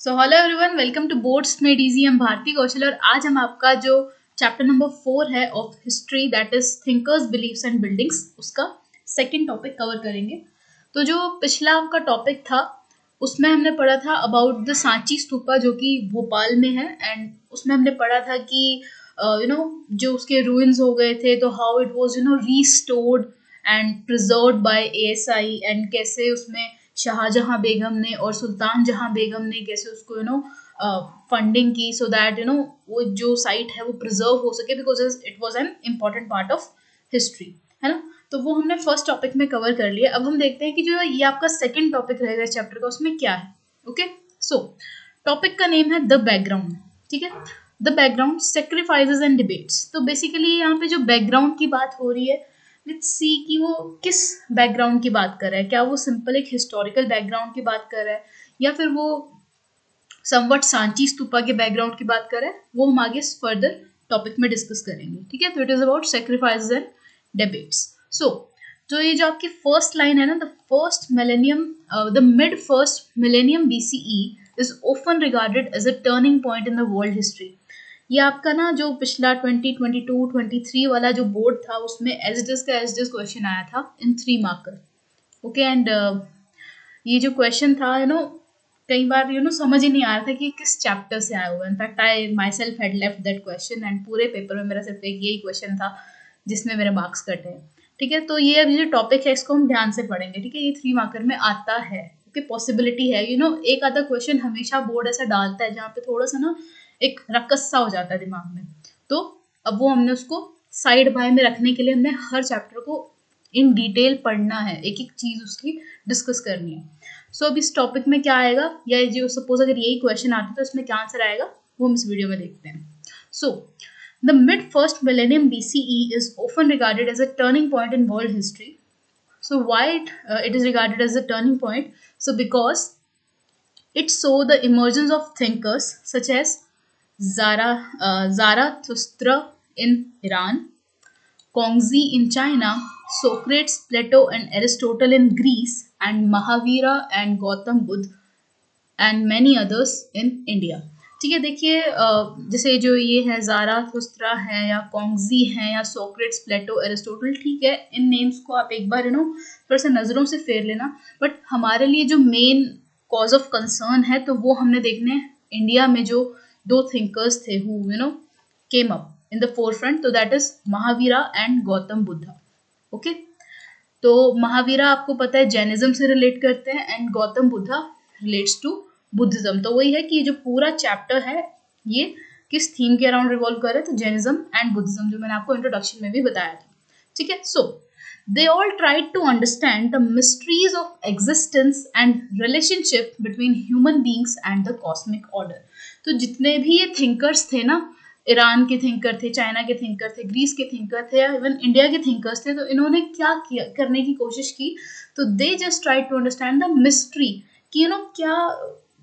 So hello everyone, welcome to boards made easy. हम भारती कौशल और आज हम आपका जो चैप्टर नंबर 4 है of history, that is thinkers, beliefs and buildings, उसका सेकंड टॉपिक कवर करेंगे। तो जो पिछला आपका टॉपिक था उसमें हमने पढ़ा था अबाउट द सांची स्तूपा जो कि भोपाल में है, एंड उसमें हमने पढ़ा था कि जो उसके रूइंस हो गए थे, तो how it was restored and preserved by ASI, and कैसे उसमें शाहजहां बेगम ने और सुल्तान जहां बेगम ने कैसे उसको फंडिंग की सो दैट वो जो साइट है वो प्रिजर्व हो सके, because it was an important part of history, है ना। तो वो हमने फर्स्ट टॉपिक में कवर कर लिया। अब हम देखते हैं कि जो ये आपका सेकंड टॉपिक रहेगा इस चैप्टर का, उसमें क्या है। ओके, सो टॉपिक का नेम है द बैकग्राउंड। ठीक है, the background, sacrifices and debates. तो बेसिकली यहाँ पे जो बैकग्राउंड की बात हो रही है, लेट्स सी कि वो किस बैकग्राउंड की बात कर रहा है। क्या वो सिंपल एक हिस्टोरिकल बैकग्राउंड की बात कर रहा है, या फिर वो समवट सांची स्तूपा के बैकग्राउंड की बात कर रहा है, वो हम आगे फर्दर टॉपिक में डिस्कस करेंगे। ठीक है, तो it is about sacrifices and debates. So तो ये जो आपकी फर्स्ट लाइन है ना, the first millennium, the mid first millennium BCE is often regarded as a turning point in the world history. ये आपका ना जो पिछला 2022 23 वाला जो बोर्ड था उसमें एसडिस का एसडिस क्वेश्चन आया था इन 3 मार्कर। ओके, एंड ये जो क्वेश्चन था कई बार समझ ही नहीं आ रहा था कि किस चैप्टर से आया हुआ है। In fact I my self had left that question, and पूरे पेपर में मेरा सिर्फ एक यही क्वेश्चन था जिसमें मेरे मार्क्स कटे हैं। ठीक है, तो ये अभी जो टॉपिक है इसको हम ध्यान से पढ़ेंगे। ठीक है, ये 3 मार्कर में आता है, क्योंकि पॉसिबिलिटी है एक आधा क्वेश्चन हमेशा बोर्ड ऐसा डालता है जहाँ पे थोड़ा सा एक रकस्सा हो जाता है दिमाग में। तो अब वो हमने उसको साइड बाय में रखने के लिए हमने हर चैप्टर को इन डिटेल पढ़ना है, एक एक चीज उसकी डिस्कस करनी है। सो अब इस टॉपिक में क्या आएगा, या जो सपोज अगर यही क्वेश्चन आता है तो इसमें क्या आंसर आएगा वो हम इस वीडियो में देखते हैं। So the mid first millennium BCE is often regarded as a turning point in world history. So why it is regarded as a turning point? So because it saw the emergence of thinkers such as Zarathustra in Iran, Kongzi in China, Socrates, Plato and Aristotle in Greece, and Mahavira and Gautam Buddha and many others in India. ठीक है, देखिए जैसे जो ये है ज़ाराथुस्त्रा है या कॉन्गजी है या सोक्रेट्स, प्लेटो, एरिस्टोटल, ठीक है, इन नेम्स को आप एक बार थोड़ा सा नज़रों से फेर लेना। बट हमारे लिए जो मेन कॉज ऑफ कंसर्न है तो वो हमने देखने इंडिया में जो 2 थिंकर्स थे who came up in the forefront, तो that is Mahavira and Gautam Buddha. Okay, तो महावीरा आपको पता है जैनिज्म से रिलेट करते हैं, and Gautam Buddha relates to Buddhism. तो वही है कि ये जो पूरा चैप्टर है ये किस थीम के अराउंड रिवॉल्व कर रहा है, तो जैनिज्म एंड बुद्धिज्म, जो मैंने आपको इंट्रोडक्शन में भी बताया था। ठीक है, सो they all tried to understand the mysteries of existence and relationship between human beings and the cosmic order. तो जितने भी ये थिंकर्स थे ना, ईरान के थिंकर थे, चाइना के थिंकर थे, ग्रीस के थिंकर थे, या इवन इंडिया के थिंकर्स थे, तो इन्होंने क्या किया करने की कोशिश की, तो they just try to understand the mystery कि क्या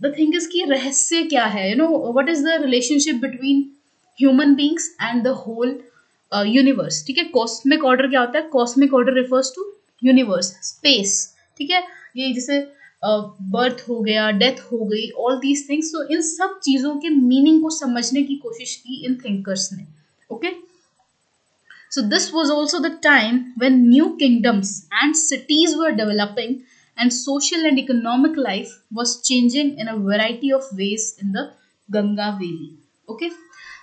द थिंग इज की रहस्य क्या है, what is the relationship between human beings and the whole universe. ठीक है, कॉस्मिक ऑर्डर क्या होता है, cosmic order refers to universe, space. ठीक है, ये जैसे बर्थ हो गया, डेथ हो गई, ऑल दीज थिंग्स। तो इन सब चीजों के मीनिंग को समझने की कोशिश की इन थिंकर्स ने। Okay, so this was also the time when new kingdoms and cities were developing and social and economic life was changing in a variety of ways in the Ganga Valley. Okay,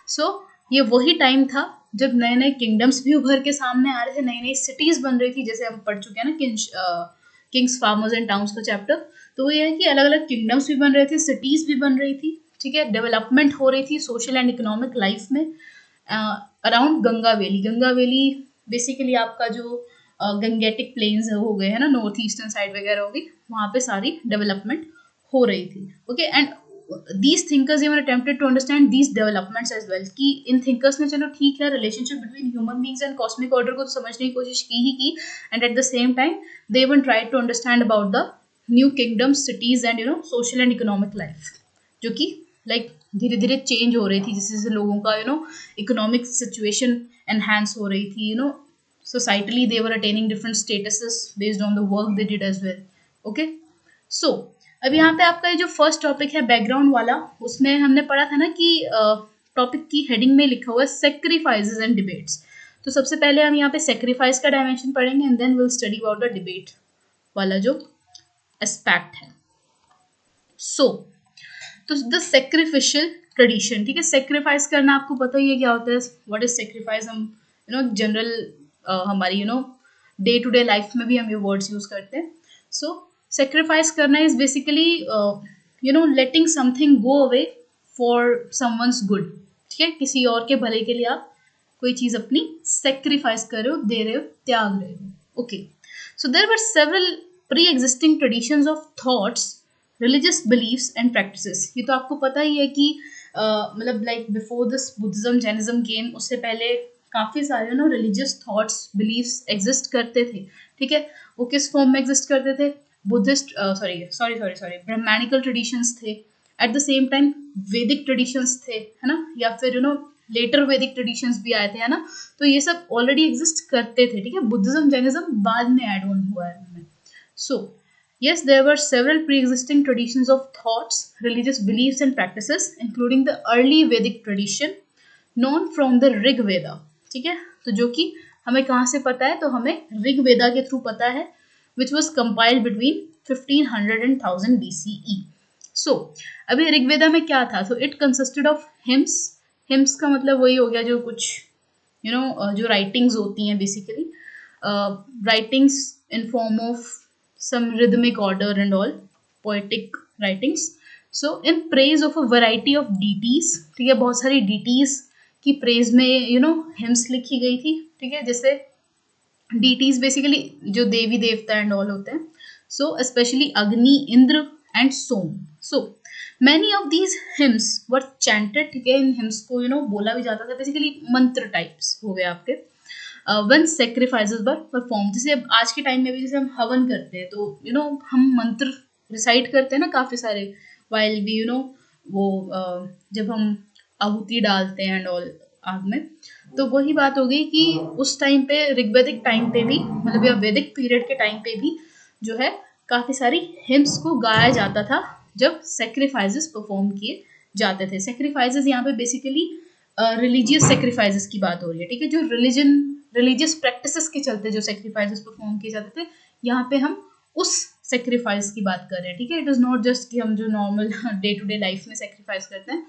so ये वही time था जब नए नए kingdoms भी उभर के सामने आ रहे थे, नई नई सिटीज बन रही थी, जैसे हम पढ़ चुके हैं ना किंग्स, फार्मर्स एंड टाउन्स का चैप्टर। तो वो ये है कि अलग अलग किंगडम्स भी बन रहे थे, सिटीज भी बन रही थी। ठीक है, डेवलपमेंट हो रही थी सोशल एंड इकोनॉमिक लाइफ में around Ganga valley. Ganga valley basically आपका जो गंगेटिक प्लेन्स हो गए हैं ना, नॉर्थ ईस्टर्न साइड वगैरह होगी, वहाँ पे सारी डेवलपमेंट हो रही थी। Okay, and these thinkers even attempted to understand these developments as well, कि इन thinkers ने चलो ठीक है relationship between human beings and cosmic order को तो समझने की कोशिश की ही की, and at the same time they even tried to understand about the new kingdoms, cities and social and economic life, जो कि लाइक धीरे धीरे चेंज हो रही थी, जैसे जैसे लोगों का इकोनॉमिक सिचुएशन एनहांस हो रही थी, societally they were attaining different statuses based on the work they did as well. Okay, so अब यहाँ पे आपका ये जो फर्स्ट टॉपिक है बैकग्राउंड वाला, उसमें हमने पढ़ा था ना कि टॉपिक की हेडिंग में लिखा हुआ है सेक्रीफाइसेस एंड डिबेट्स। तो सबसे पहले हम यहाँ पे सेक्रीफाइस का डायमेंशन पढ़ेंगे and then will study about the debate वाला जो एस्पेक्ट है। सो तो द सेक्रीफिशियल ट्रेडिशन, ठीक है, सेक्रीफाइस करना आपको पता ही है क्या होता है, व्हाट इज सेक्रीफाइस। हम जनरल हमारी डे टू डे लाइफ में भी हम ये वर्ड्स यूज करते हैं। सो सेक्रीफाइस करना is basically letting something go away for someone's good, ठीक है, किसी और के भले के लिए आप कोई चीज अपनी सेक्रीफाइस कर रहे हो, दे रहे हो, त्याग रहे हो। Okay, so there were several pre existing traditions of thoughts, religious beliefs and practices. ये तो आपको पता ही है कि मतलब like before this Buddhism Jainism came, उससे पहले काफ़ी सारे रिलीजियस थॉट्स बिलीव्स एग्जिस्ट करते थे, ठीक है। वो किस फॉर्म में एग्जिस्ट करते थे, बुद्धिस्ट सॉरी ब्राह्मणिकल ट्रेडिशंस थे, एट द सेम टाइम वैदिक ट्रेडिशंस थे, है ना, या फिर लेटर वैदिक ट्रेडिशंस भी आए थे, है ना। तो ये सब ऑलरेडी एग्जिस्ट करते थे, ठीक है। बुद्धिज्म जैनिज्म बाद में ऐड ऑन हुआ है उनमें। सो yes, there were several pre-existing traditions of thoughts, religious beliefs and practices, including the early Vedic tradition known from the Rig Veda, ठीक है। तो जो कि हमें कहाँ से पता है, तो हमें ऋग वेदा के थ्रू पता है, which was compiled between 1500 and 1000 BCE. So अभी ऋग्वेदा में क्या था, so it consisted of hymns. hymns का मतलब वही हो गया जो कुछ जो राइटिंग्स होती हैं, basically writings in form of some rhythmic order and all, poetic writings. So in praise of a variety of deities, ठीक है, बहुत सारी deities की praise में hymns लिखी गई थी, ठीक है। जैसे deities basically जो देवी देवता and all होते हैं, so especially अग्नि, Indra and Som. So many of these hymns were chanted, ठीक है। इन hymns को बोला भी जाता था, basically मंत्र टाइप्स हो गए आपके। वन सेक्रीफाइसेस वर परफॉर्म, जैसे अब आज के टाइम में भी जैसे हम हवन करते हैं तो हम मंत्र रिसाइट करते हैं ना काफ़ी सारे, वाइल भी वो जब हम आहुति डालते हैं एंड ऑल आग में। तो वही बात हो गई कि उस टाइम पे ऋग्वैदिक टाइम पे भी, मतलब या वैदिक पीरियड के टाइम पे भी जो है काफ़ी सारी हिम्स को गाया जाता था जब सेक्रीफाइसेस परफॉर्म किए जाते थे। सेक्रीफाइसेस यहाँ पे बेसिकली रिलीजियस सेक्रीफाइसेस की बात हो रही है, ठीक है, जो रिलीजियस प्रैक्टिसेस के चलते जो सेक्रीफाइसेस परफॉर्म किए जाते थे, यहाँ पे हम उस सेक्रीफाइस की बात कर रहे हैं, ठीक है। इट इज़ नॉट जस्ट कि हम जो normal day to day life में सेक्रीफाइस करते हैं,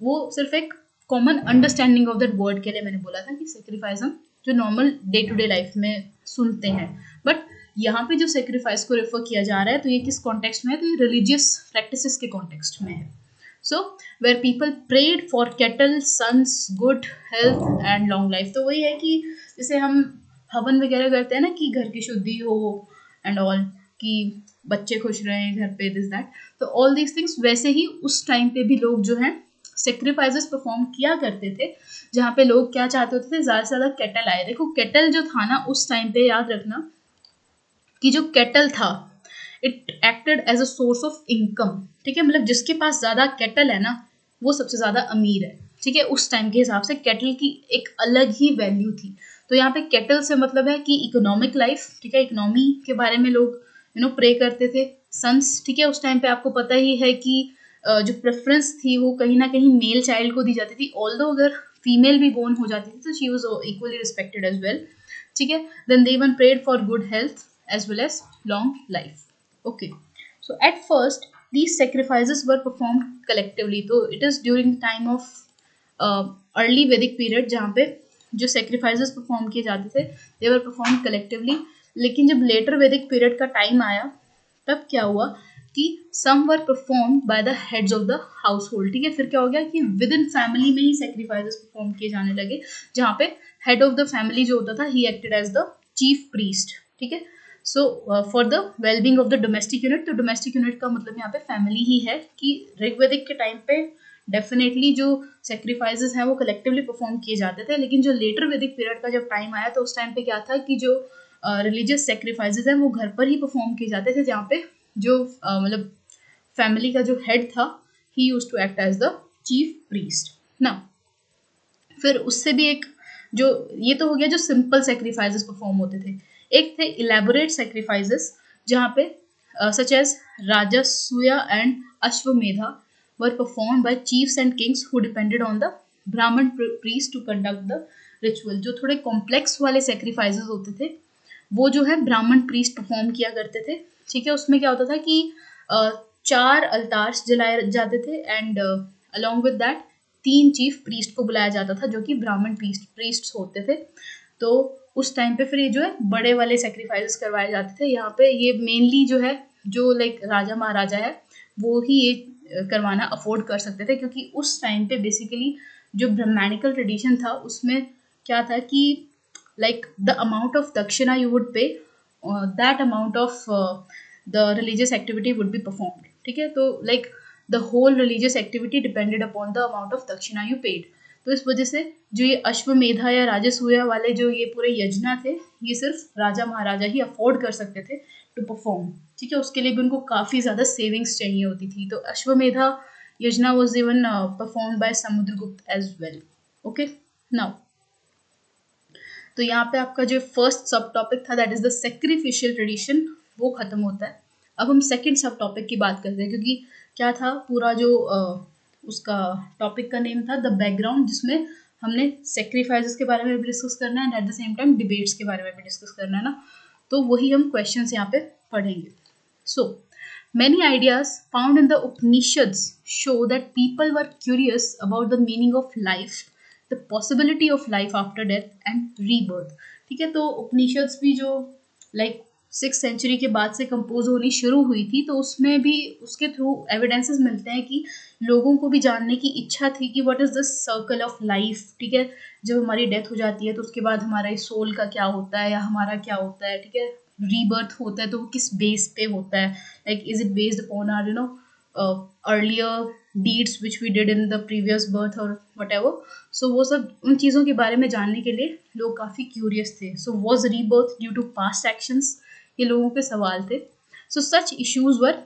वो सिर्फ एक common understanding of that word के लिए मैंने बोला था कि सेक्रीफाइस हम जो normal day to day life में सुनते हैं, बट यहाँ पे जो सेक्रीफाइस को रेफर किया जा रहा है तो ये किस कॉन्टेक्स्ट में है, तो ये रिलीजियस प्रैक्टिसेस के कॉन्टेक्स्ट में है। So where people prayed for cattle, sons, good health and long life. तो वही है कि जैसे हम हवन वगैरह करते हैं ना कि घर की शुद्धि हो एंड ऑल, कि बच्चे खुश रहें घर पे, दिस दैट, तो ऑल दीज थिंग्स, वैसे ही उस टाइम पे भी लोग जो हैं सेक्रीफाइसेस परफॉर्म किया करते थे, जहाँ पे लोग क्या चाहते होते थे, ज़्यादा से ज़्यादा कैटल आए। देखो कैटल जो था ना उस टाइम पे, याद रखना कि जो कैटल था it acted as a source of income, ठीक है। मतलब जिसके पास ज़्यादा कैटल है ना वो सबसे ज़्यादा अमीर है, ठीक है। उस टाइम के हिसाब से कैटल की एक अलग ही वैल्यू थी। तो यहाँ पे कैटल से मतलब है कि इकोनॉमिक लाइफ, ठीक है, इकोनॉमी के बारे में लोग प्रे करते थे। सन्स, ठीक है, उस टाइम पे आपको पता ही है कि जो प्रेफरेंस थी वो कहीं ना कहीं मेल चाइल्ड को दी जाती थी, ऑल्दो अगर फीमेल भी बोर्न हो जाती थी तो she was equally respected as well, ठीक है। Then they even prayed for good health as well as long life. Okay, so at first these sacrifices were performed collectively. तो it is during the time of early Vedic period जहाँ पे जो sacrifices perform किए जाते थे they were performed collectively. लेकिन जब later Vedic period का time आया तब क्या हुआ कि some were performed by the heads of the household, ठीक है। फिर क्या हो गया कि within family में ही sacrifices perform किए जाने लगे, जहाँ पे head of the family जो होता था he acted as the chief priest, ठीक है। So for the wellbeing of the domestic unit, तो डोमेस्टिक यूनिट का मतलब यहाँ पे फैमिली ही है कि ऋग्वैदिक के टाइम पे डेफिनेटली जो सेक्रीफाइसेस हैं वो कलेक्टिवली परफॉर्म किए जाते थे, लेकिन जो लेटर वैदिक पीरियड का जब टाइम आया तो उस टाइम पे क्या था कि जो रिलीजियस सेक्रीफाइसेस हैं वो घर पर ही परफॉर्म किए जाते थे, जहाँ पे जो मतलब फैमिली का जो हेड था he used to act as the chief priest ना। फिर उससे भी एक जो ये तो हो गया जो सिंपल सेक्रीफाइसेस परफॉर्म होते थे, एक थे इलेबोरेट सेक्रीफाइसेस जहाँ पे such as Rajasuya and Ashwamedha were performed by chiefs and kings who depended on the Brahmin priest to conduct the ritual. जो थोड़े कॉम्प्लेक्स वाले सेक्रीफाइसेस होते थे वो जो है ब्राह्मण प्रीस्ट परफॉर्म किया करते थे, ठीक है। उसमें क्या होता था कि 4 अल्तार्स जलाए जाते थे and along with that 3 chief priest को बुलाया जाता था जो कि ब्राह्मण प्रीस्ट होते थे। तो उस टाइम पे फिर ये जो है बड़े वाले सेक्रीफाइसेस करवाए जाते थे। यहाँ पे ये मेनली जो है जो लाइक राजा महाराजा है वो ही ये करवाना अफोर्ड कर सकते थे, क्योंकि उस टाइम पे बेसिकली जो ब्राह्मणिकल ट्रेडिशन था उसमें क्या था कि like the amount of dakshina you would pay, that amount of the religious activity would be performed, ठीक है। तो like the whole religious activity depended upon the amount of dakshina you paid। तो इस वजह से जो ये अश्वमेधा या राजसूया वाले जो ये पूरे यज्ञ थे ये सिर्फ राजा महाराजा ही अफोर्ड कर सकते थे टू परफॉर्म, ठीक है। उसके लिए भी उनको काफ़ी ज़्यादा सेविंग्स चाहिए होती थी। तो Ashvamedha yajna was even perform by Samudragupta as well. Okay, now तो यहाँ पे आपका जो फर्स्ट सब टॉपिक था that is the sacrificial tradition वो खत्म होता है। अब हम सेकंड सब टॉपिक की बात करते हैं, क्योंकि क्या था पूरा जो उसका टॉपिक का नेम था द बैकग्राउंड, जिसमें हमने सेक्रीफाइसेस के बारे में भी डिस्कस करना है and at the same time debates के बारे में भी डिस्कस करना है ना। तो वही हम क्वेश्चंस यहाँ पे पढ़ेंगे। सो many ideas found in the Upanishads show that people were curious about the meaning of life, the possibility of life after death and rebirth, ठीक है। तो उपनिषद्स भी जो लाइक 6th सेंचुरी के बाद से कंपोज होनी शुरू हुई थी, तो उसमें भी उसके थ्रू एविडेंसेस मिलते हैं कि लोगों को भी जानने की इच्छा थी कि what is the circle of life, ठीक है। जब हमारी डेथ हो जाती है तो उसके बाद हमारा सोल का क्या होता है या हमारा क्या होता है, ठीक है। रीबर्थ होता है तो वो किस बेस पे होता है, like is it based upon our earlier deeds which we did in the previous birth और वट एवर। सो वो सब उन चीज़ों के बारे में जानने के लिए लोग काफ़ी क्यूरियस थे। So was rebirth due to past actions, ये लोगों के सवाल थे। So such issues were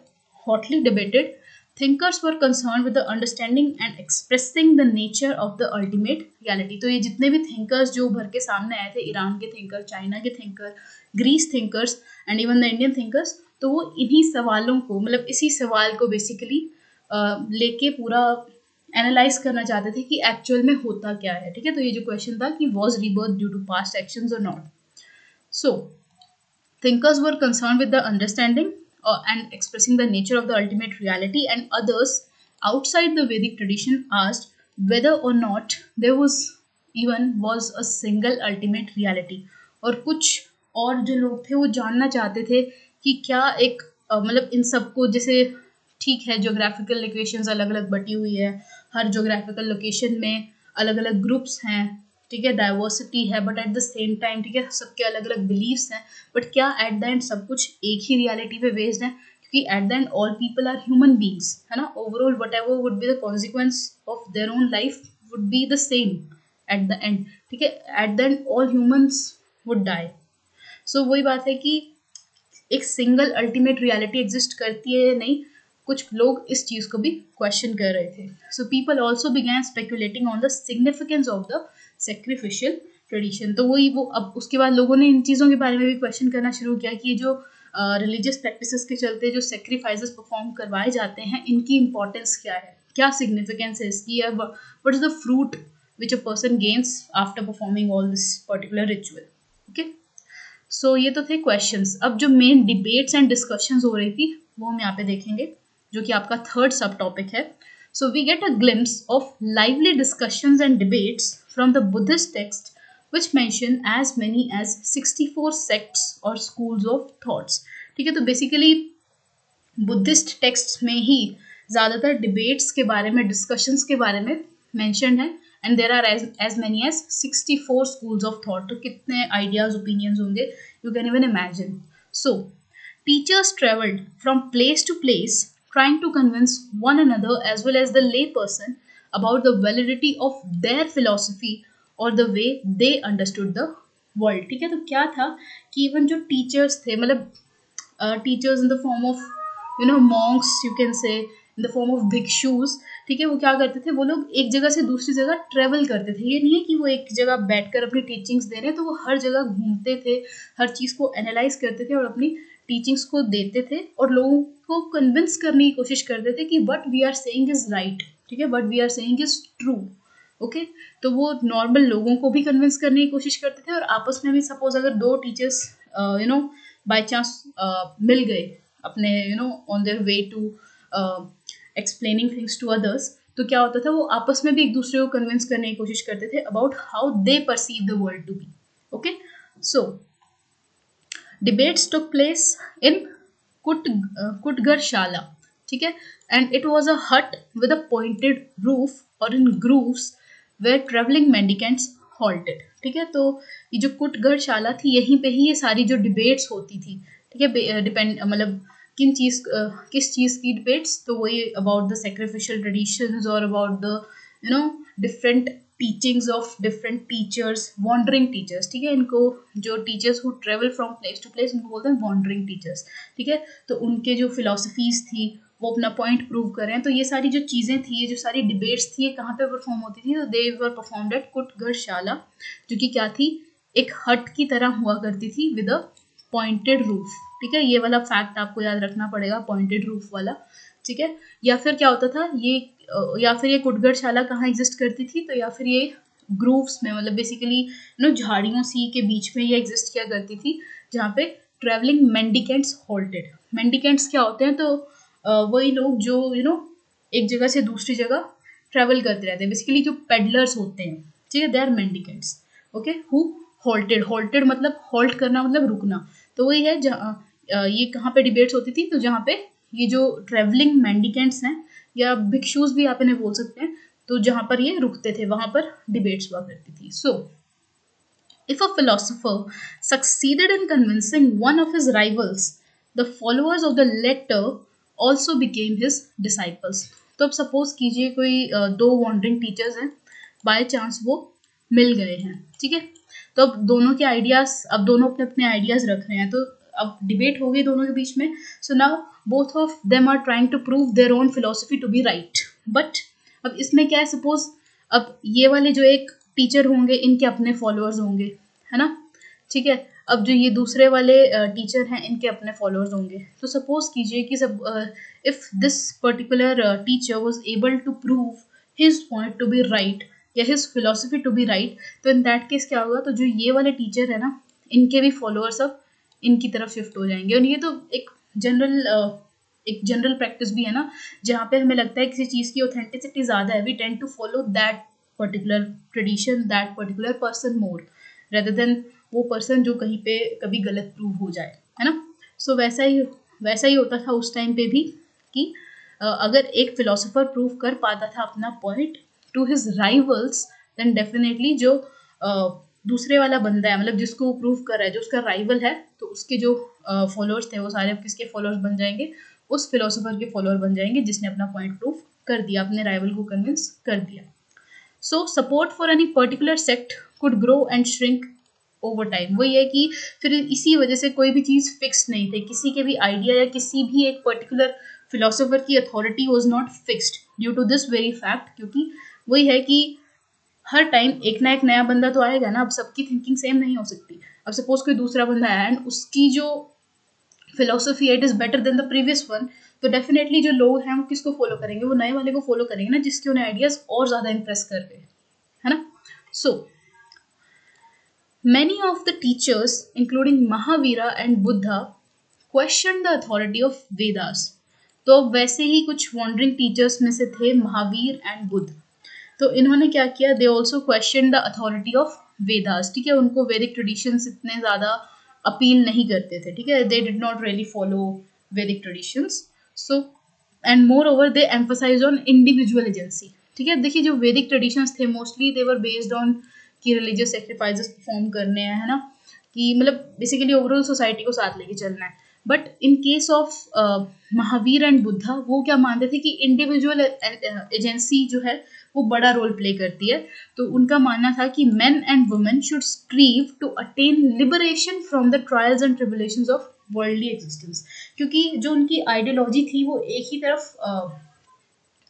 hotly debated. Thinkers were concerned with the understanding and expressing the nature of the ultimate reality। तो ये जितने भी thinkers जो उभर के सामने आए थे, ईरान के थिंकर, चाइना के thinker, Greece thinkers and even the Indian thinkers, तो वो इन्हीं सवालों को मतलब इसी सवाल को बेसिकली लेके पूरा एनालाइज करना चाहते थे कि एक्चुअल में होता क्या है, ठीक है। तो ये जो क्वेश्चन था कि was rebirth due to past actions और नॉट। So thinkers were concerned with the understanding and expressing the nature of the ultimate reality, and others outside the Vedic tradition asked whether or not there was a single ultimate reality। और कुछ और जो लोग थे वो जानना चाहते थे कि क्या एक मतलब इन सबको जैसे ठीक है ज्योग्राफिकल लोकेशंस अलग अलग बटी हुई है, हर ज्योग्राफिकल लोकेशन में अलग अलग ग्रुप्स हैं, ठीक है, डाइवर्सिटी है, but at the same time ठीक है सबके अलग अलग बिलीव्स हैं, बट क्या एट द एंड सब कुछ एक ही रियलिटी पे बेस्ड है, क्योंकि at the end all people are human beings, है ना। Overall whatever would be the consequence of their own life would be the same at the end, ठीक है। At the end all humans would die. So वही बात है कि एक single ultimate reality exist करती है या नहीं, कुछ लोग इस चीज़ को भी क्वेश्चन कर रहे थे। So people also began speculating on the significance of the sacrificial tradition. तो वही वो अब उसके बाद लोगों ने इन चीज़ों के बारे में भी क्वेश्चन करना शुरू किया कि ये जो रिलीजियस प्रैक्टिसेस के चलते जो सेक्रीफाइसेस परफॉर्म करवाए जाते हैं इनकी इंपॉर्टेंस क्या है, क्या सिग्निफिकेंस है इसकी, what is the fruit which a person gains after performing all this particular ritual. Okay, so ये तो थे क्वेश्चंस। अब जो मेन डिबेट्स एंड डिस्कशंस हो रही थी वो हम यहाँ पे देखेंगे, जो कि आपका थर्ड सब टॉपिक है। So we get a glimpse of lively discussions and debates from the Buddhist text which mention as many as 64 sects or schools of thoughts, ठीक है। तो बेसिकली बुद्धिस्ट टेक्स्ट में ही ज़्यादातर डिबेट्स के बारे में, discussions के बारे में मैंशनड है, and there are as many as 64 schools of thought। तो कितने आइडियाज ओपिनियंस होंगे, you can even imagine. So teachers travelled from place to place trying to convince one another as well as the lay person about the validity of their philosophy और the way they understood the world, ठीक है। तो क्या था कि even जो teachers थे, मतलब teachers in the form of monks, you can say in the form of भिक्षुज, ठीक है, वो क्या करते थे, वो लोग एक जगह से दूसरी जगह ट्रेवल करते थे। ये नहीं है कि वो एक जगह बैठकर अपनी टीचिंग्स दे रहे हैं, तो वो हर जगह घूमते थे, हर चीज़ को एनालाइज करते थे और अपनी टीचिंग्स को देते थे और लोगों को कन्विंस करने की कोशिश करते थे कि what we are saying is right, ठीक है, what we are saying is true. Okay, तो वो नॉर्मल लोगों को भी कन्विंस करने की कोशिश करते थे और आपस में भी सपोज अगर दो टीचर्स बाय चांस मिल गए अपने on their way to explaining things to others, तो क्या होता था, वो आपस में भी एक दूसरे को कन्विंस करने की कोशिश करते थे about how they perceive the world to be. Okay, so debates took place in Kutgarshala, ठीक है, and it was a hut with a pointed roof or in grooves where traveling mendicants halted, ठीक है। तो ये जो कुटगढ़शाला थी, यहीं पे ही ये सारी जो डिबेट्स होती थी, ठीक है, डिपेंड मतलब किस चीज़ की डिबेट्स, तो वही अबाउट द सेक्रिफिशियल ट्रेडिशंस और about the different teachings of different teachers, wandering teachers, ठीक है, इनको जो teachers who travel from place to place उनको बोलते हैं वॉन्डरिंग टीचर्स, ठीक है। तो उनके जो फिलोसफीज थी वो अपना पॉइंट प्रूव कर रहे हैं। तो ये सारी जो चीज़ें थी, ये जो सारी डिबेट्स थी, ये कहाँ पे परफॉर्म होती थी, तो दे वर परफॉर्म्ड एट कुटगढ़शाला, जो कि क्या थी, एक हट की तरह हुआ करती थी विद अ पॉइंटेड रूफ, ठीक है। ये वाला फैक्ट आपको याद रखना पड़ेगा, पॉइंटेड रूफ वाला, ठीक है। या फिर क्या होता था ये, या फिर ये कुटगढ़शाला कहाँ एग्जिस्ट करती थी, तो या फिर ये ग्रूव्स में, मतलब बेसिकली झाड़ियों सी के बीच में ये एग्जिस्ट किया करती थी, जहाँ पे ट्रेवलिंग मेंडिकेंट्स हॉल्टेड। मेंडिकेंट्स क्या होते हैं, तो वही लोग जो एक जगह से दूसरी जगह ट्रेवल करते रहते हैं, बेसिकली जो पेडलर्स होते हैं, ठीक है, they are mendicants. Okay, who halted, halted मतलब हॉल्ट करना मतलब रुकना, तो वही है जहाँ ये कहाँ पे डिबेट्स होती थी, तो जहाँ पे ये जो ट्रेवलिंग मेंडिकेंट्स हैं या भिक्षुज भी आप इन्हें बोल सकते हैं, तो जहाँ पर ये रुकते थे वहां पर डिबेट्स हुआ करती थी। सो if a philosopher succeeded in convincing one of his rivals, the followers of the latter also became his disciples। तो अब सपोज कीजिए कोई दो वॉन्डरिंग टीचर्स हैं, बाय चांस वो मिल गए हैं, ठीक है, तो अब दोनों के आइडियाज, अब दोनों अपने अपने आइडियाज रख रहे हैं, तो अब डिबेट हो गई दोनों के बीच में। So now both of them are trying to prove their own philosophy to be right, but अब इसमें क्या है, सपोज अब ये वाले जो एक टीचर होंगे इनके अपने फॉलोअर्स होंगे, है ना, ठीक है। अब जो ये दूसरे वाले टीचर हैं इनके अपने फॉलोअर्स होंगे। तो सपोज कीजिए कि सब if this particular teacher was able to prove his point to be right या his philosophy to be right, तो इन दैट केस क्या होगा, तो जो ये वाले टीचर है ना, इनके भी फॉलोअर्स अब इनकी तरफ शिफ्ट हो जाएंगे। और ये तो एक जनरल प्रैक्टिस भी है ना, जहाँ पे हमें लगता है किसी चीज़ की ऑथेंटिसिटी ज़्यादा है, we tend to follow that particular tradition, that particular person more rather than वो पर्सन जो कहीं पे कभी गलत प्रूव हो जाए, है ना। सो वैसा ही होता था उस टाइम पे भी कि अगर एक फिलोसोफर प्रूव कर पाता था अपना point to his rivals, then definitely जो दूसरे वाला बंदा है, मतलब जिसको वो प्रूव कर रहा है, जो उसका राइवल है, तो उसके जो फॉलोअर्स थे वो सारे किसके फॉलोअर्स बन जाएंगे, उस फिलोसोफर के फॉलोअर बन जाएंगे जिसने अपना पॉइंट प्रूव कर दिया, अपने राइवल को कन्विंस कर दिया। So support for any particular sect could grow and shrink over time. वही है कि फिर इसी वजह से कोई भी चीज़ फिक्स नहीं थी, किसी के भी आइडिया या किसी भी एक पर्टिकुलर फिलोसोफर की authority was not fixed due to this very fact, क्योंकि वही है कि हर टाइम एक ना एक नया बंदा तो आएगा ना, अब सबकी थिंकिंग सेम नहीं हो सकती। अब सपोज कोई दूसरा बंदा आया एंड उसकी जो फिलोसफी है it is better than the previous one, तो डेफिनेटली जो लोग हैं वो किसको फॉलो करेंगे, वो नए वाले को फॉलो करेंगे ना, जिसके उन्हें आइडियाज और ज़्यादा इंप्रेस कर रहे हैं, है ना। सो many of the teachers including Mahavira and Buddha questioned the authority of Vedas। तो अब वैसे ही कुछ वॉन्डरिंग टीचर्स में से थे महावीर एंड बुद्ध, तो इन्होंने क्या किया, they also question the authority of Vedas, ठीक है। उनको वैदिक ट्रेडिशंस इतने ज़्यादा अपील नहीं करते थे, ठीक है, they did not really follow Vedic traditions. So and moreover they emphasise on individual agency, ठीक है। देखिए जो वैदिक ट्रेडिशंस थे mostly they were based on कि रिलीजियस सेक्रीफाइसेस परफॉर्म करने हैं, है ना, कि मतलब बेसिकली ओवरऑल सोसाइटी को साथ लेके चलना है। But in case of Mahavir and Buddha, वो क्या मानते थे कि इंडिविजुअल एजेंसी जो है वो बड़ा रोल प्ले करती है। तो उनका मानना था कि men and women should strive to attain liberation from the trials and tribulations of worldly existence, क्योंकि जो उनकी आइडियोलॉजी थी वो एक ही तरफ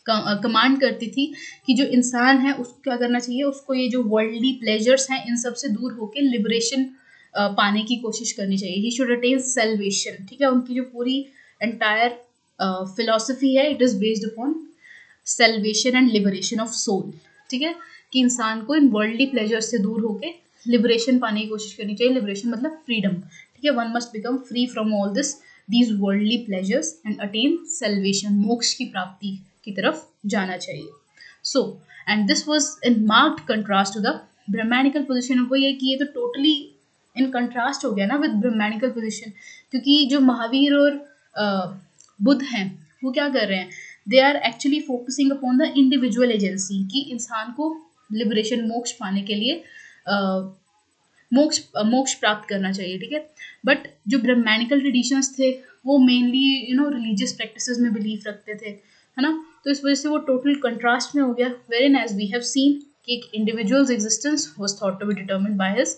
कमांड करती थी कि जो इंसान है उसको क्या करना चाहिए, उसको ये जो वर्ल्डली प्लेजर्स हैं इन सब से दूर होकर लिबरेशन पाने की कोशिश करनी चाहिए. He should attain salvation. ठीक है, उनकी जो पूरी एंटायर फिलोसफी है it is based upon salvation and liberation of soul. ठीक है, कि इंसान को इन वर्ल्डली प्लेजर से दूर होके लिबरेशन पाने की कोशिश करनी चाहिए. लिबरेशन मतलब फ्रीडम. ठीक है, one must become free from all these worldly pleasures and attain salvation. मोक्ष की प्राप्ति की तरफ जाना चाहिए. So and this was in marked contrast to the Brahmanical position. वो ये कि ये तो टोटली इन कंट्रास्ट हो गया ना विद ब्रह्मैनिकल पोजिशन, क्योंकि जो महावीर और बुद्ध हैं वो क्या कर रहे हैं, they are actually focusing upon the individual agency, कि इंसान को लिबरेशन मोक्ष पाने के लिए मोक्ष प्राप्त करना चाहिए. ठीक है, बट जो ब्रह्मैनिकल ट्रेडिशंस थे वो मेनली रिलीजियस प्रैक्टिसेस में बिलीव रखते थे, है ना. तो इस वजह से वो टोटल कंट्रास्ट में हो गया. Whereas we have seen कि एक individuals existence was thought to be determined by his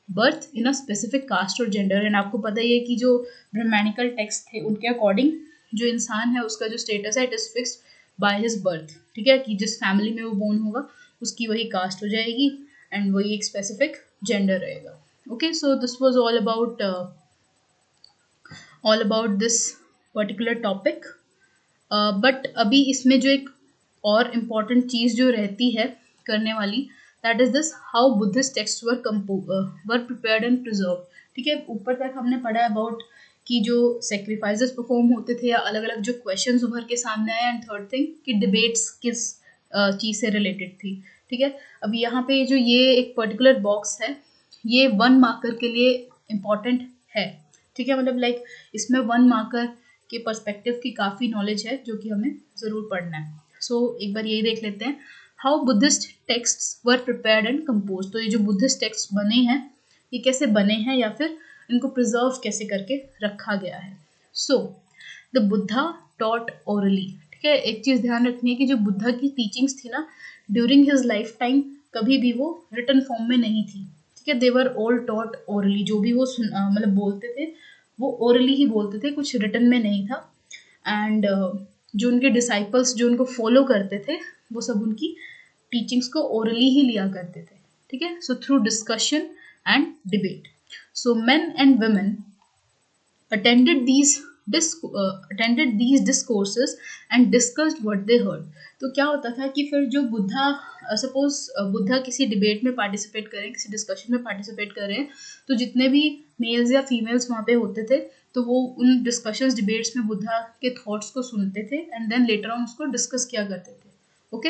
birth in a specific caste और जेंडर. एंड आपको पता ही है कि जो ब्रह्मैनिकल टेक्स्ट थे उनके अकॉर्डिंग जो इंसान है उसका जो स्टेटस है it is fixed by his birth. ठीक है, कि जिस फैमिली में वो बोर्न होगा उसकी वही कास्ट हो जाएगी एंड वही एक स्पेसिफिक जेंडर रहेगा. Okay, so this was all about this particular topic. But अभी इसमें जो एक और इम्पॉर्टेंट चीज़ जो रहती है करने वाली, that is this how Buddhist text were prepared and preserve. ठीक है, ऊपर तक हमने पढ़ा अबाउट कि जो सेक्रीफाइसेस परफॉर्म होते थे या अलग अलग जो क्वेश्चंस उभर के सामने आए. एंड थर्ड थिंग कि डिबेट्स किस चीज़ से रिलेटेड थी. ठीक है, अब यहाँ पे जो ये एक पर्टिकुलर बॉक्स है ये 1 मार्कर के लिए इम्पॉर्टेंट है. ठीक है, मतलब लाइक इसमें 1 मार्कर के पर्सपेक्टिव की काफ़ी नॉलेज है जो कि हमें ज़रूर पढ़ना है. सो एक बार यही देख लेते हैं, how Buddhist text were prepared and compose. तो ये जो बुद्धिस्ट टेक्स्ट बने हैं ये कैसे बने हैं या फिर इनको प्रिजर्व कैसे करके रखा गया है. So the Buddha taught orally. ठीक है, एक चीज़ ध्यान रखनी है कि जो बुद्धा की टीचिंग्स थी ना ड्यूरिंग हिज लाइफ टाइम कभी भी वो रिटन फॉर्म में नहीं थी. ठीक है, दे वर ऑल टॉट ओरली. जो भी वो मतलब बोलते थे वो ओरली ही बोलते थे, कुछ रिटन में नहीं था. एंड जो उनके डिसाइपल्स जो उनको फॉलो करते थे वो सब उनकी टीचिंग्स को ओरली ही लिया करते थे. ठीक है, so through discussion and debate. So main and women attended these discourses and discussed what they heard. तो क्या होता था कि फिर जो बुद्धा सपोज बुद्धा किसी डिबेट में पार्टिसिपेट करें, किसी डिस्कशन में पार्टिसिपेट करें, तो जितने भी मेल्स या फीमेल्स वहाँ पे होते थे तो वो उन डिस्कशंस डिबेट्स में बुद्धा के थॉट्स को सुनते थे एंड देन लेटर ऑन उसको डिस्कस किया करते थे. Okay,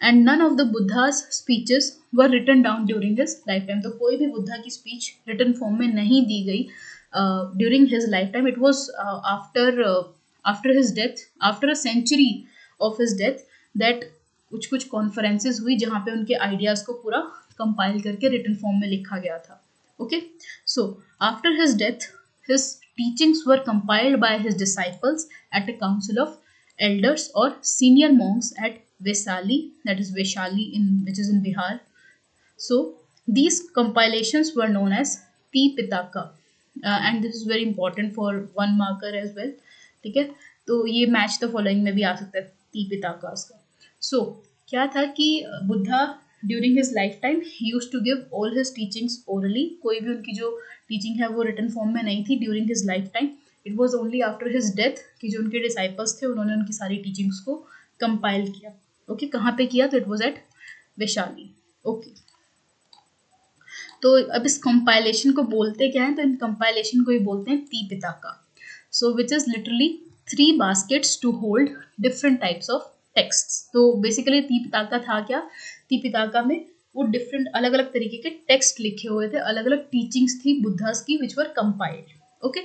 and none of the Buddha's speeches were written down during his lifetime. तो कोई भी बुद्धा की स्पीच रिटन फॉर्म में नहीं दी गई during his lifetime. It was after his death, after a century of his death, that कुछ conferences हुई जहाँ पे उनके आइडियाज़ को पूरा कंपाइल करके रिटन फॉर्म में लिखा गया था. Okay, so after his death his teachings were compiled by his disciples at a council of elders or senior monks at Vaishali, that is Vaishali which is in Bihar. So these compilations were known as Tipitaka. And this is very important for 1 marker as well. ठीक है, तो ये match the following में भी आ सकता है तीपिताकास का. सो क्या था कि Buddha during his lifetime he used to give all his teachings orally. कोई भी उनकी जो टीचिंग है वो रिटन फॉर्म में नहीं थी during his life time. It was only after his death कि जो उनके डिसाइपल्स थे उन्होंने उनकी सारी टीचिंग्स को कंपाइल किया. ओके, कहाँ पे किया, तो it was at Vaishali. Okay, तो अब इस कंपाइलेशन को बोलते क्या है, तो इन कंपाइलेशन को ही बोलते हैं Tipitaka. So which is literally 3 baskets to hold different types of texts. तो बेसिकली तीपिताका था क्या, तीपिताका में वो डिफरेंट अलग अलग तरीके के टेक्स्ट लिखे हुए थे, अलग अलग टीचिंग्स थी बुद्धास की which were compiled. Okay,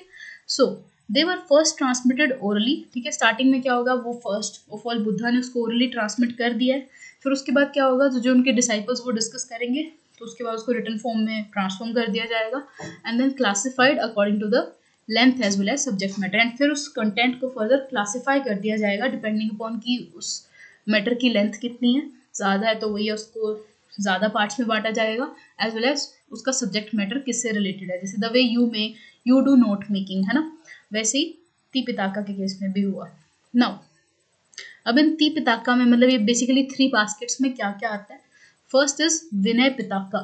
so they were first transmitted orally. ठीक है, स्टार्टिंग में क्या होगा, वो फर्स्ट ऑफ ऑल बुद्धा ने उसको ओरली ट्रांसमिट कर दिया है. फिर उसके बाद क्या होगा, तो जो उनके डिसाइपल्स वो डिस्कस करेंगे तो उसके बाद उसको रिटन फॉर्म में ट्रांसफॉर्म कर दिया जाएगा and then classified according to the length as well as subject matter. And फिर उस कंटेंट को फर्दर क्लासिफाई कर दिया जाएगा डिपेंडिंग अपॉन कि उस मैटर की लेंथ कितनी है. ज़्यादा है तो वही उसको ज़्यादा पार्ट्स में बांटा जाएगा एज वेल एज उसका सब्जेक्ट मैटर किससे रिलेटेड है. जैसे the way you do not making है ना, वैसे ही तीपिताका के केस में भी हुआ. नाउ अब इन तीपिताका में मतलब ये बेसिकली 3 बास्केट्स में क्या क्या आता है. First is Vinaya Pitaka.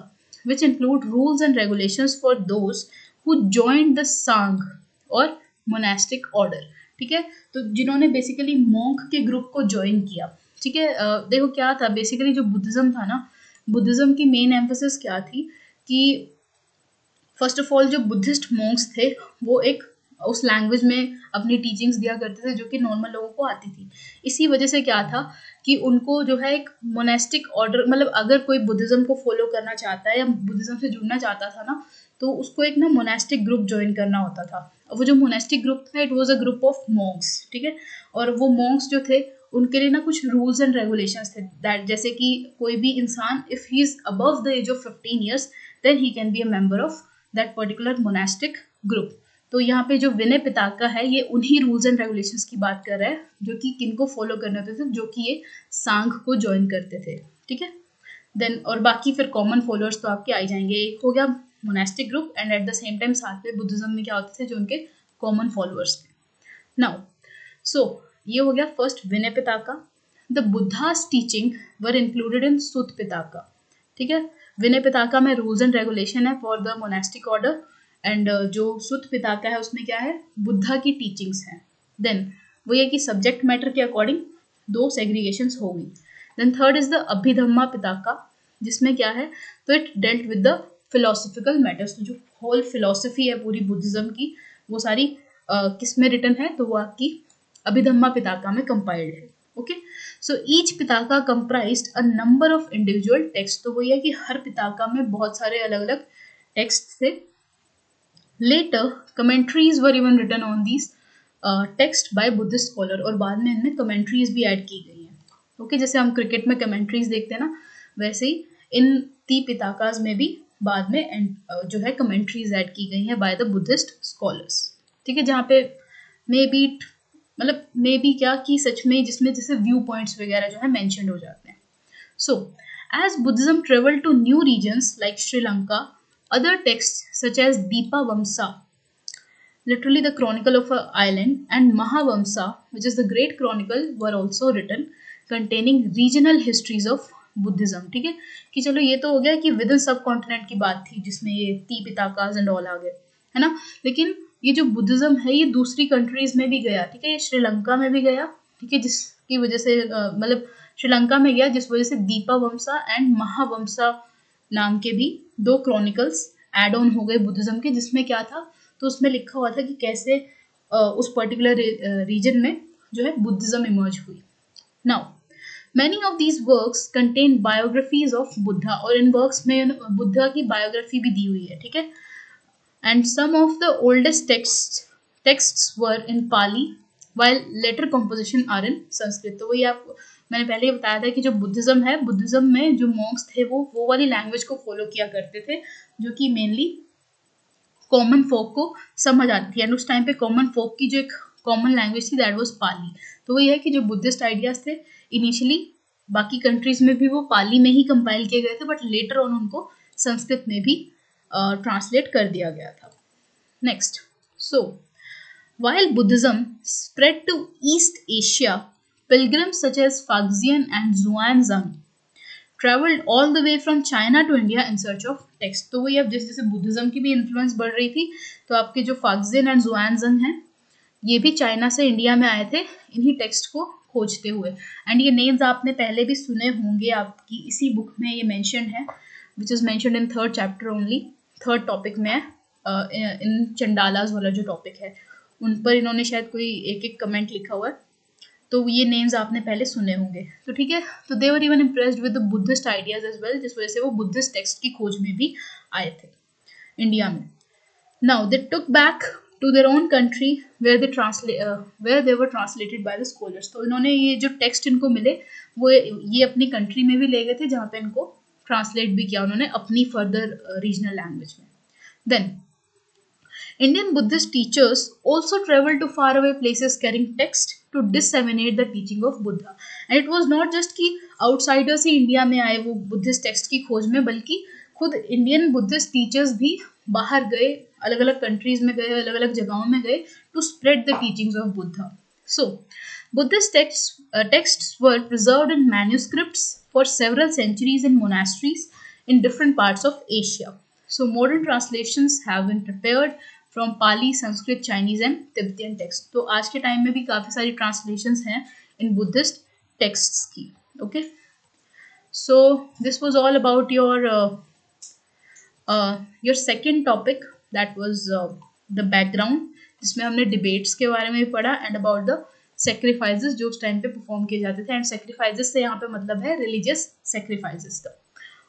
which include rules and regulations for those who joined the सांग और मोनास्टिक ऑर्डर. ठीक है, तो जिन्होंने बेसिकली मॉन्क के ग्रुप को ज्वाइन किया. ठीक है, देखो क्या था बेसिकली जो बुद्धिज्म था ना, बुद्धिज्म की मेन एम्फोसिस क्या थी कि फर्स्ट ऑफ ऑल जो बुद्धिस्ट मॉन्क्स थे वो एक उस लैंग्वेज में अपनी टीचिंग्स दिया करते थे जो कि नॉर्मल लोगों को आती थी. इसी वजह से क्या था कि उनको जो है एक मोनेस्टिक ऑर्डर, मतलब अगर कोई बुद्धिज्म को फॉलो करना चाहता है या बुद्धिज्म से जुड़ना चाहता था ना, तो उसको एक ना मोनेस्टिक ग्रुप ज्वाइन करना होता था. वो जो मोनेस्टिक ग्रुप था it was a group of Monks. ठीक है, और वो मॉन्क्स जो थे उनके लिए ना कुछ रूल्स एंड रेगुलेशंस थे दैट जैसे कि कोई भी इंसान if he is above the age of 15 years then he can be a member of that particular monastic group. तो यहाँ पे जो विनय पिताका है ये उन्हीं रूल्स एंड रेगुलेशंस की बात कर रहा है जो कि किनको फॉलो करने होते थे, जो कि ये सांघ को ज्वाइन करते थे. ठीक है, देन और बाकी फिर कॉमन फॉलोअर्स तो आपके आ जाएंगे. एक हो गया monastic group and at the same time साथ में बुद्धिज्म में क्या होते थे जो उनके कॉमन फॉलोअर्स थे. नाउ सो ये हो गया first Vinaya Pitaka. The Buddha's teaching were included in Sutta Pitaka. ठीक है, विनय पिताका में रूल्स एंड रेगुलेशन है for the monastic order and जो सुत पिताका है उसमें क्या है, बुद्धा की टीचिंग्स हैं. देन वो ये कि सब्जेक्ट मैटर के अकॉर्डिंग दो सेग्रीगेशंस हो गई. Then third is the Abhidhamma Pitaka जिसमें क्या है, तो it dealt with the philosophical matters. तो जो होल फिलोसफी है पूरी बुद्धिज्म की वो सारी किस में रिटन है, तो वो आपकी अभिधम्मा पिताका में कंपाइल्ड है. Okay, so each Pitaka comprised a number of individual text. तो वो ये कि हर पिताका में बहुत सारे अलग अलग टेक्स्ट थे. Later, commentaries were even written on these text by Buddhist scholar और बाद में इनमें commentaries भी ऐड की गई हैं. ओके, जैसे हम क्रिकेट में commentaries देखते हैं ना, वैसे ही इन पिताकाज में भी बाद में जो है commentaries ऐड की गई हैं by the Buddhist scholars. ठीक है, जहाँ पे मे बी क्या कि सच में जिसमें जैसे व्यू पॉइंट्स वगैरह जो है मेंशन्ड हो जाते हैं. So, as Buddhism traveled to new regions like Sri Lanka, other texts such as Deepa Vamsa, literally the chronicle of an island, and Mahavamsa, which is the great chronicle, were also written containing regional histories of Buddhism. ठीक है, कि चलो ये तो हो गया कि with in सब कॉन्टिनेंट की बात थी जिसमें ये पिताकाज एंड ऑल आ गए, है ना. लेकिन ये जो बुद्धिज्म है ये दूसरी कंट्रीज में भी गया. ठीक है, ये श्रीलंका में भी गया. ठीक है, जिसकी वजह से मतलब श्रीलंका में गया जिस वजह से दीपा वंसा एंड महावंसा नाम के भी दो क्रॉनिकल्स एड ऑन हो गए बुद्धिज्म के, जिसमें क्या था, तो उसमें लिखा हुआ था कि कैसे उस पर्टिकुलर रीजन में जो है बुद्धिज्म इमर्ज हुई. Now many of these works contain biographies of Buddha, और इन वर्क्स में बुद्धा की बायोग्राफी भी दी हुई है. ठीक है, and some of the oldest texts were in Pali while later composition are in Sanskrit. तो वही आप मैंने पहले ही बताया था कि जो बुद्धिज्म है, बुद्धिज्म में जो मॉन्क्स थे वो वाली लैंग्वेज को फॉलो किया करते थे जो कि मेनली कॉमन फोक को समझ आती थी. एंड उस टाइम पे कॉमन फोक की जो एक कॉमन लैंग्वेज थी दैट वाज पाली. तो वही है कि जो बुद्धिस्ट आइडियाज थे इनिशियली बाकी कंट्रीज में भी वो पाली में ही कंपाइल किए गए थे, बट लेटर ऑन उनको संस्कृत में भी ट्रांसलेट कर दिया गया था. Next, so while Buddhism spread to East Asia, pilgrims such as Faxian and Xuanzang traveled all the way from China to India in search of text. तो वही अब जैसे जैसे बुद्धिज्म की भी इन्फ्लुएंस बढ़ रही थी तो आपके जो फाक्सियन एंड जुआनजंग हैं ये भी चाइना से इंडिया में आए थे इन्हीं टेक्स्ट को खोजते हुए. एंड ये नेम्स आपने पहले भी सुने होंगे, आपकी इसी बुक में ये मेंशन है, which is mentioned in third chapter only. Third topic में इन चंडालाज वाला जो टॉपिक है उन पर इन्होंने शायद कोई एक एक कमेंट लिखा हुआ है, तो ये नेम्स आपने पहले सुने होंगे. तो ठीक है, तो they were even impressed with the Buddhist ideas as well, जिस वजह से वो बुद्धिस्ट टेक्स्ट की खोज में भी आए थे इंडिया में. Now they took back to their own country where they were translated by the scholars. तो इन्होंने ये जो टेक्स्ट इनको मिले वो ये अपनी कंट्री में भी ले गए थे जहाँ पे इनको ट्रांसलेट भी किया उन्होंने अपनी फर्दर रीजनल लैंग्वेज में. Then Indian Buddhist teachers also traveled to faraway places carrying text to disseminate the teaching of Buddha. And it was not just कि outsiders ही इंडिया में आए वो बुद्धिस्ट टेक्स्ट की खोज में, बल्कि खुद इंडियन बुद्धिस्ट टीचर्स भी बाहर गए, अलग अलग कंट्रीज में गए, अलग अलग जगहों में गए to spread the teachings of Buddha. So Buddhist texts were preserved in manuscripts for several centuries in monasteries in different parts of Asia. So modern translations have been prepared from Pali, Sanskrit, Chinese and Tibetan texts. तो आज के time में भी काफ़ी सारी translations हैं in Buddhist texts की. Okay. So this was all about your second topic, that was the background, जिसमें हमने debates के बारे में भी पढ़ा and about the sacrifices जो उस टाइम पे परफॉर्म किए जाते थे. एंड sacrifices से यहाँ पे मतलब है religious sacrifices का.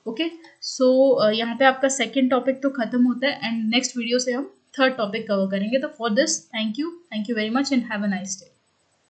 ओके, सो यहाँ पे आपका सेकेंड टॉपिक तो खत्म होता है एंड नेक्स्ट वीडियो से हम थर्ड टॉपिक कवर करेंगे. तो for this thank you very much and have a nice day.